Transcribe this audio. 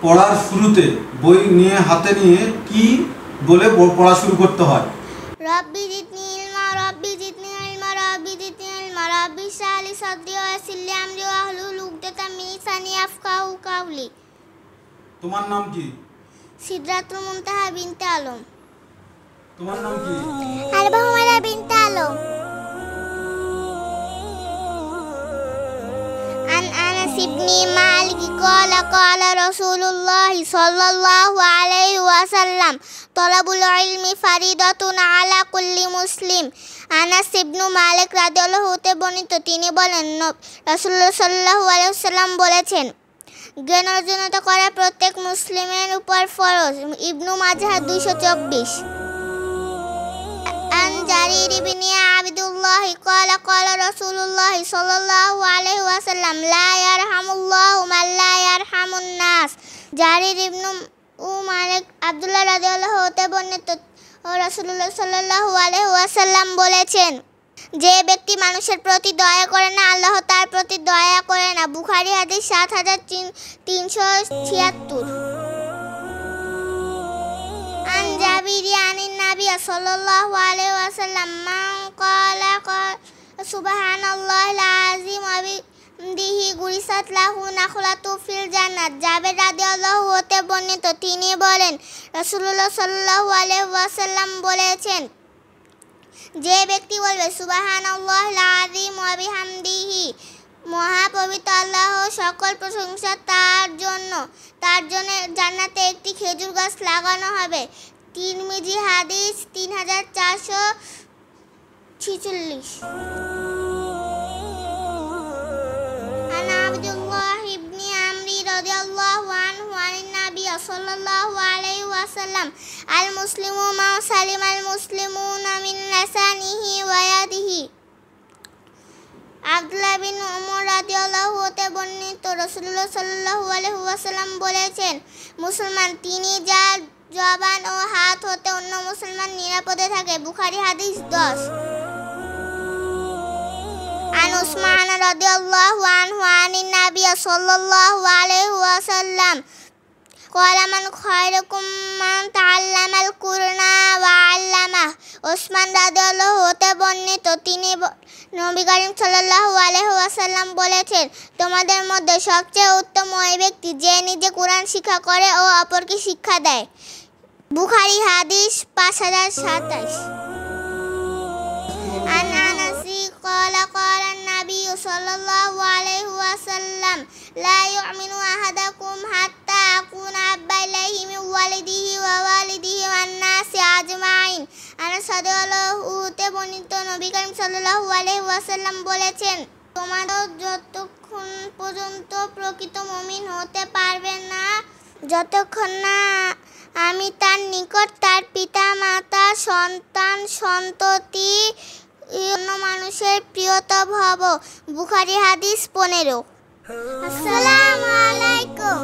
পড়ার শুরুতে বই নিয়ে হাতে নিয়ে কি বলে পড়া শুরু করতে হয়? রব্বি জিদনি ইলমা রব্বি জিদনি ইলমা রব্বি জিদনি ইলমা রব্বি ইশরাহ লি সাদরি ওয়া ইয়াসসির লি আমরি ওয়াহলুল উকদাতাম মিন লিসানি ইয়াফকাহু কাওলি। তোমার নাম কি? সিদরাতুল মুনতাহা বিনতে আলম। তোমার নাম কি? আলবা হুমায়রা বিনতে আলম। عن أنس بن مالك قال قال رسول الله صلى الله عليه وسلم طلب العلم فريضة على كل مسلم। আনাস ইবনু মালিক রাদিয়াল্লাহু হতে বর্ণিত, তিনি বলেন রাসূলুল্লাহ সাল্লাল্লাহু আলাইহি ওয়াসাল্লাম বলেছেন, জ্ঞান অর্জন করা প্রত্যেক মুসলিমের উপর ফরজ। ইবনু মাজাহ 224। عن جرير بن عبد الله قال قال رسول الله صلى الله عليه وسلم لا يرحم الله من لا يرحم الناس। জারির ইবনু মালিক আব্দুল্লাহ রাদিয়াল্লাহু হতে বর্ণিত, রাসূলুল্লাহ সাল্লাল্লাহু আলাইহি ওয়াসাল্লাম বলেছেন, যে ব্যক্তি মানুষের প্রতি দয়া করে না, আল্লাহ তার প্রতি দয়া করে না। বুখারী হাদিস 7376। عن جابر عن النبي صلى الله عليه وسلم من قال سبحان الله العظيم وبحمده غرست له نخلة في الجنة। জাবের রাদিয়াল্লাহু হতে বর্ণিত, তিনি বলেন রাসূলুল্লাহ সাল্লাল্লাহু আলাইহি ওয়াসাল্লাম বলেছেন, যে ব্যক্তি বলবে সুবহানাল্লাহিল আযীম ওয়া বিহামদিহি, মহাপবিত্র আল্লাহ সকল প্রশংসা তার জন্য জান্নাতে একটি খেজুর গাছ লাগানো হবে। তিরমিজি হাদিস 3446। عن عبد الله بن عمرو رضي الله عنه عن النبي صلى الله عليه وسلم المسلم من سلم المسلمون من لسانه ويده। আব্দুল্লাহ বিন উমর রাদিয়াল্লাহু হতে বর্ণিত, রাসূলুল্লাহ সাল্লাল্লাহু আলাইহি ওয়াসাল্লাম বলেছেন, মুসলমান তিনি যার জবান ও হাত হতে অন্য মুসলমান নিরাপদে থাকে। বুখারী হাদিস 10। عن عثمان رضي الله عنه عن النبي صلى الله عليه وسلم قال من خيركم من تعلم القرآن وعلمه। ওসমান রাদিয়াল্লাহু হতে বর্ণিত, তিনি নবী করিম সাল্লাল্লাহু আলাইহি ওয়াসাল্লাম বলেছেন, তোমাদের মধ্যে সবচেয়ে উত্তম ওই ব্যক্তি যে নিজে কোরআন শিক্ষা করে ও অপরকে শিক্ষা দেয়। বুখারী হাদিস 5027। عن أنس قال قال النبي صلى الله عليه وسلم لا يؤمن أحدكم حتى أكون أحب إليه من والده ووالده والناس أجمعين। আনাস রাদিয়াল্লাহু হতে বর্ণিত, নবী করিম সাল্লাল্লাহু আলাইহি ওয়াসাল্লাম বলেছেন, তোমরা যতক্ষণ পর্যন্ত প্রকৃত মুমিন হতে পারবে না, যতক্ষণ না আমি তার নিকট তার পিতা মাতা সন্তান সন্ততি অন্য মানুষের প্রিয়তম হব। বুখারী হাদিস 15। আসসালামু আলাইকুম।